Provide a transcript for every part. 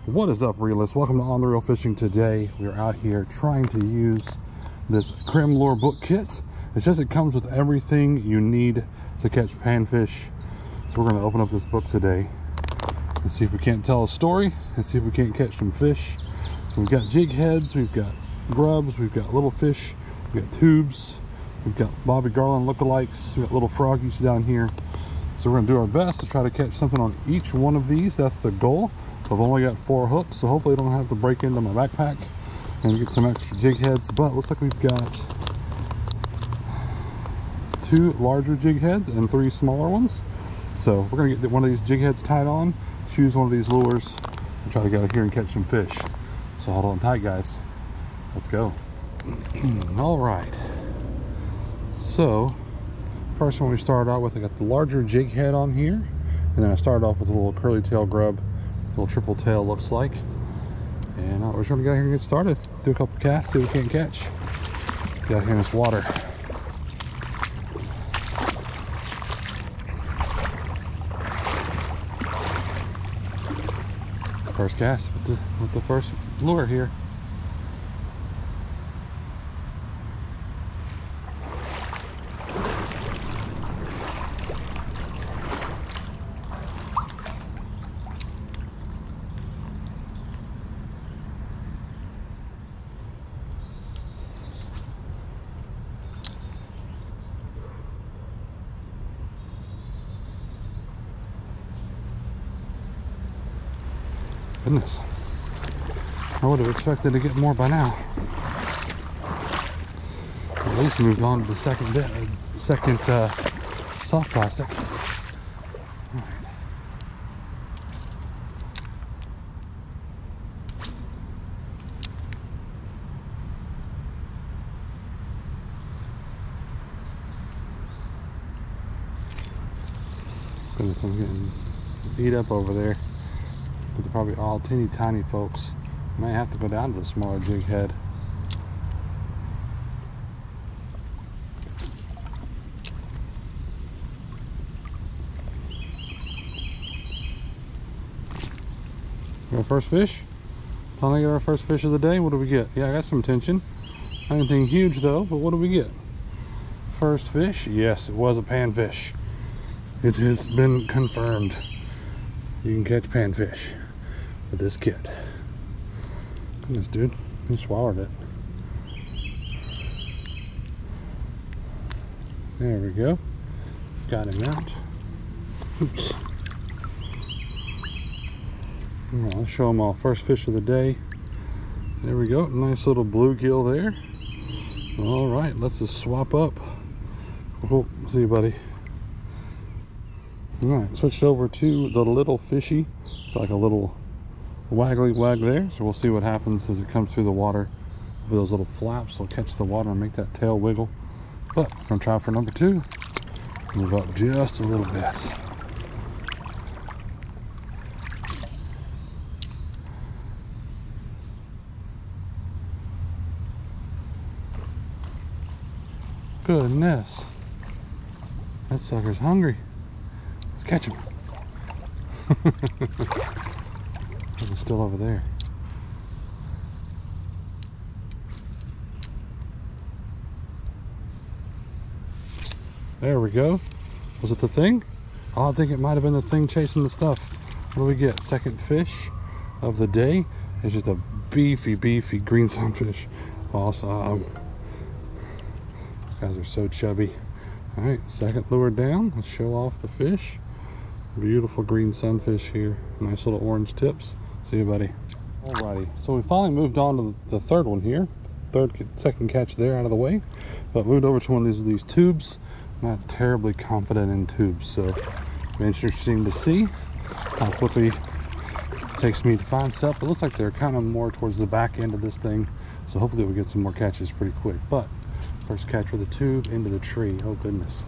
What is up, realists? Welcome to On The Real Fishing. Today we are out here trying to use this Creme Lure Book Kit. It says it comes with everything you need to catch panfish. So we're going to open up this book today and see if we can't tell a story and see if we can't catch some fish. So we've got jig heads, we've got grubs, we've got little fish, we've got tubes, we've got Bobby Garland lookalikes, we've got little froggies down here. So we're going to do our best to try to catch something on each one of these. That's the goal. I've only got 4 hooks, so hopefully I don't have to break into my backpack and get some extra jig heads. But it looks like we've got 2 larger jig heads and 3 smaller ones. So we're gonna get one of these jig heads tied on, choose one of these lures, and try to get out here and catch some fish. So hold on tight, guys. Let's go. All right. So first one we started out with, I got the larger jig head on here, and then I started off with a little curly tail grub. Little triple tail looks like, and we're just gonna go here and get started. Do a couple casts, see what we can't catch. Get out here in this water. First cast with the first lure here. Goodness, I would have expected to get more by now. At least moved on to the second soft plastic. All right. Goodness, I'm getting beat up over there. But they're probably all teeny tiny folks. May have to go down to the smaller jig head. Our first fish. Finally got our first fish of the day. What do we get? Yeah, I got some tension. Anything huge though, but what do we get? First fish. Yes, it was a panfish. It has been confirmed. You can catch panfish with this kit. Goodness, dude, he swallowed it. There we go. Got him out. Oops. All right, let's show them all. First fish of the day. There we go. Nice little bluegill there. All right, let's just swap up. Oh, see you, buddy. All right, switched over to the little fishy. It's like a little waggly wag there. So we'll see what happens as it comes through the water. With those little flaps will catch the water and make that tail wiggle. But we're gonna try for number 2. Move up just a little bit. Goodness, that sucker's hungry. Let's catch him. He's still over there. There we go. Was it the thing? Oh, I think it might have been the thing chasing the stuff. What do we get? Second fish of the day. It's just a beefy green sunfish. Awesome. These guys are so chubby. All right, second lure down. Let's show off the fish. Beautiful green sunfish here. Nice little orange tips. See you, buddy. Alrighty, so we finally moved on to the third one here. Second catch there out of the way. But moved over to one of these tubes. Not terribly confident in tubes, so interesting to see how quickly it takes me to find stuff. It looks like they're kind of more towards the back end of this thing, so hopefully we'll get some more catches pretty quick. But first catch with a tube into the tree. Oh goodness.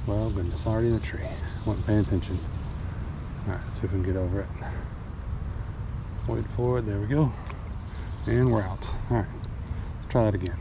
Well goodness, already in the tree. Wasn't paying attention. All right, let's see if we can get over it. Wait for it. There we go. And we're out. All right, let's try that again.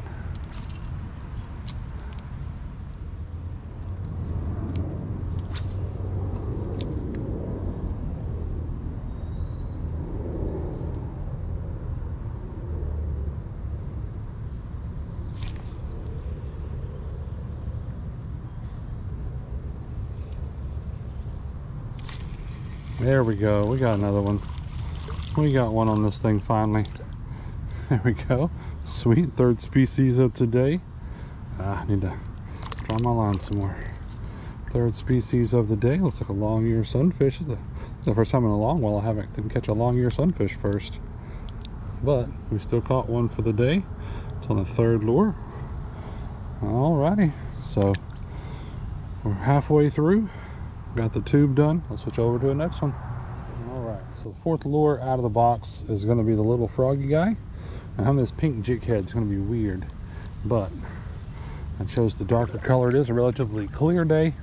There we go. We got another one. We got one on this thing finally. There we go. Sweet. Third species of today. I need to draw my line some more. Third species of the day. Looks like a long ear sunfish. The first time in a long while I didn't catch a long ear sunfish first. But we still caught one for the day. It's on the third lure. Alrighty. So we're halfway through. Got the tube done. I'll switch over to the next one. Alright. So the fourth lure out of the box is going to be the little froggy guy. Now having this pink jig head is going to be weird. But I chose the darker color. It is a relatively clear day.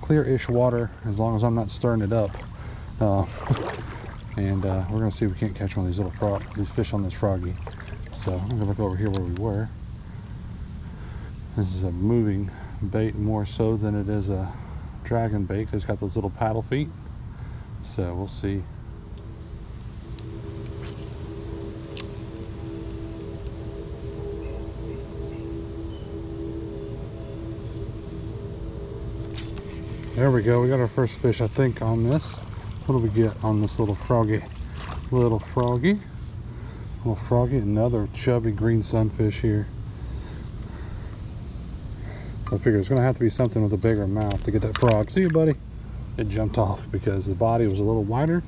Clear-ish water, as long as I'm not stirring it up. And we're going to see if we can't catch one of these fish on this froggy. So I'm going to look over here where we were. This is a moving bait more so than it is a dragon bait. It's got those little paddle feet. So we'll see. There we go. We got our first fish, I think, on this. What do we get on this little froggy? Little froggy. Another chubby green sunfish here. I figure it's going to have to be something with a bigger mouth to get that frog. See you, buddy. It jumped off because the body was a little wider.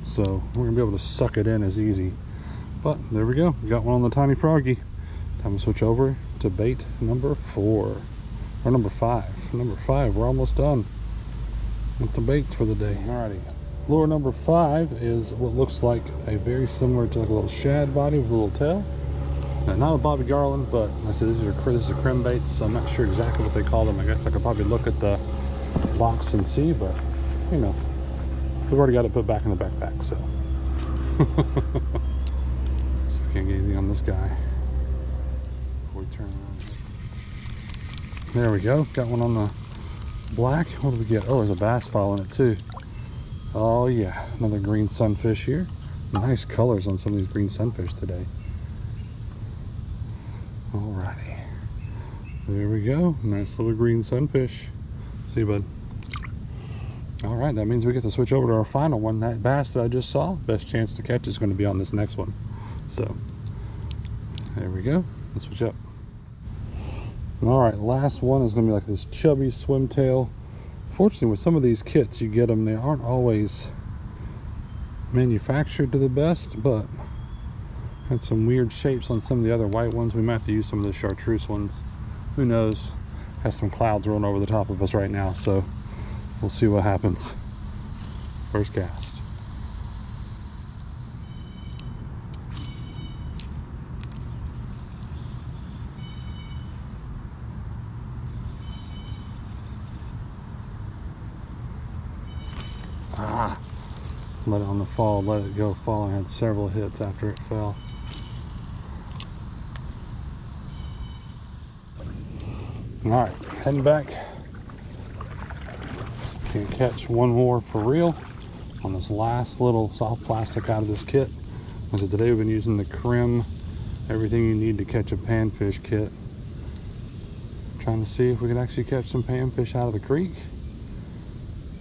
So we're going to be able to suck it in as easy. But there we go. We got one on the tiny froggy. Time to switch over to bait number 4. Or number 5. Number 5. We're almost done with the baits for the day. Alrighty. Lure number 5 is what looks like a very similar to like a little shad body with a little tail. Now, not a Bobby Garland, but like I said, this is a creme baits, so I'm not sure exactly what they call them. I guess I could probably look at the box and see, but you know, we've already got it put back in the backpack, so. So we can't get anything on this guy. Before we turn around. There we go. Got one on the black. What do we get? Oh, there's a bass following it too. Oh yeah, another green sunfish here. Nice colors on some of these green sunfish today. Alrighty. There we go. Nice little green sunfish. See you, bud. Alright, that means we get to switch over to our final one. That bass that I just saw, best chance to catch is going to be on this next one. So, there we go. Let's switch up. Alright, last one is going to be like this chubby swimtail. Fortunately, with some of these kits, you get them, they aren't always manufactured to the best, but had some weird shapes on some of the other white ones. We might have to use some of the chartreuse ones. Who knows? Has some clouds rolling over the top of us right now, so we'll see what happens. First cast. Let it on the fall, let it go fall. I had several hits after it fell. Alright, heading back. Can catch one more for real on this last little soft plastic out of this kit. So today we've been using the Creme Everything You Need to Catch a Panfish kit. Trying to see if we can actually catch some panfish out of the creek.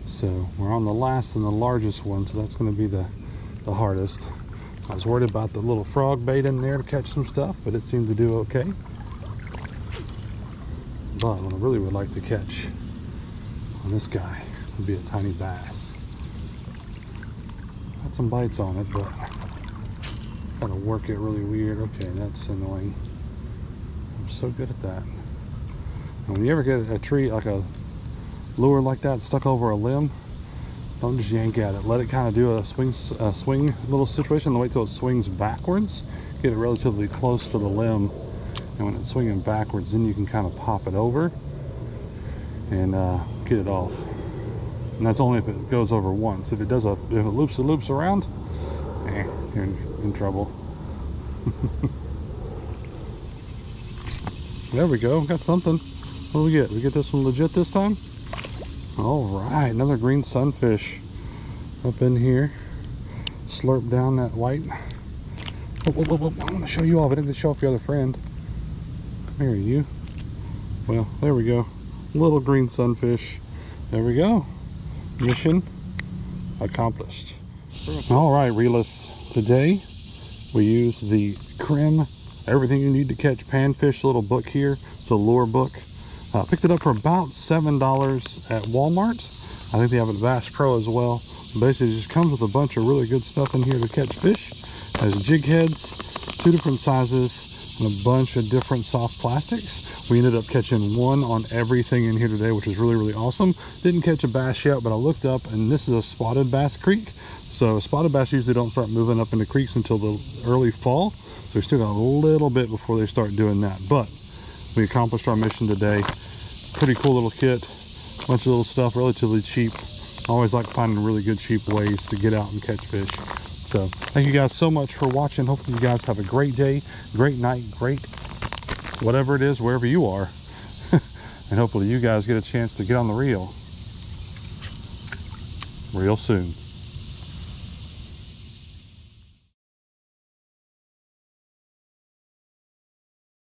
So we're on the last and the largest one, so that's going to be the hardest. I was worried about the little frog bait in there to catch some stuff, but it seemed to do okay. But what I really would like to catch on this guy would be a tiny bass. Got some bites on it, but gotta work it really weird. Okay, that's annoying. I'm so good at that. And when you ever get a tree, like a lure like that stuck over a limb, don't just yank at it. Let it kind of do a swing little situation and wait till it swings backwards. Get it relatively close to the limb, and when it's swinging backwards, then you can kind of pop it over and get it off. And that's only if it goes over once. If it loops around, you're in trouble. There we go, got something. What do we get? We get this one legit this time? All right, another green sunfish up in here. Slurp down that white. Whoa. I want to show you off. I didn't show off your other friend. Come here, you. Well, there we go. Little green sunfish. There we go. Mission accomplished. All right, reelists, today we use the Creme Everything You Need to Catch Panfish little book here. It's a lure book. Picked it up for about $7 at Walmart. I think they have it at Bass Pro as well. Basically, it just comes with a bunch of really good stuff in here to catch fish. Has jig heads, 2 different sizes, and a bunch of different soft plastics. We ended up catching one on everything in here today, which is really, really awesome. Didn't catch a bass yet, but I looked up, and this is a spotted bass creek. So spotted bass usually don't start moving up into creeks until the early fall. So we still got a little bit before they start doing that. But we accomplished our mission today. Pretty cool little kit. Bunch of little stuff, relatively cheap. I always like finding really good cheap ways to get out and catch fish. So thank you guys so much for watching. Hopefully you guys have a great day, great night, great whatever it is, wherever you are. And hopefully you guys get a chance to get on the reel real soon.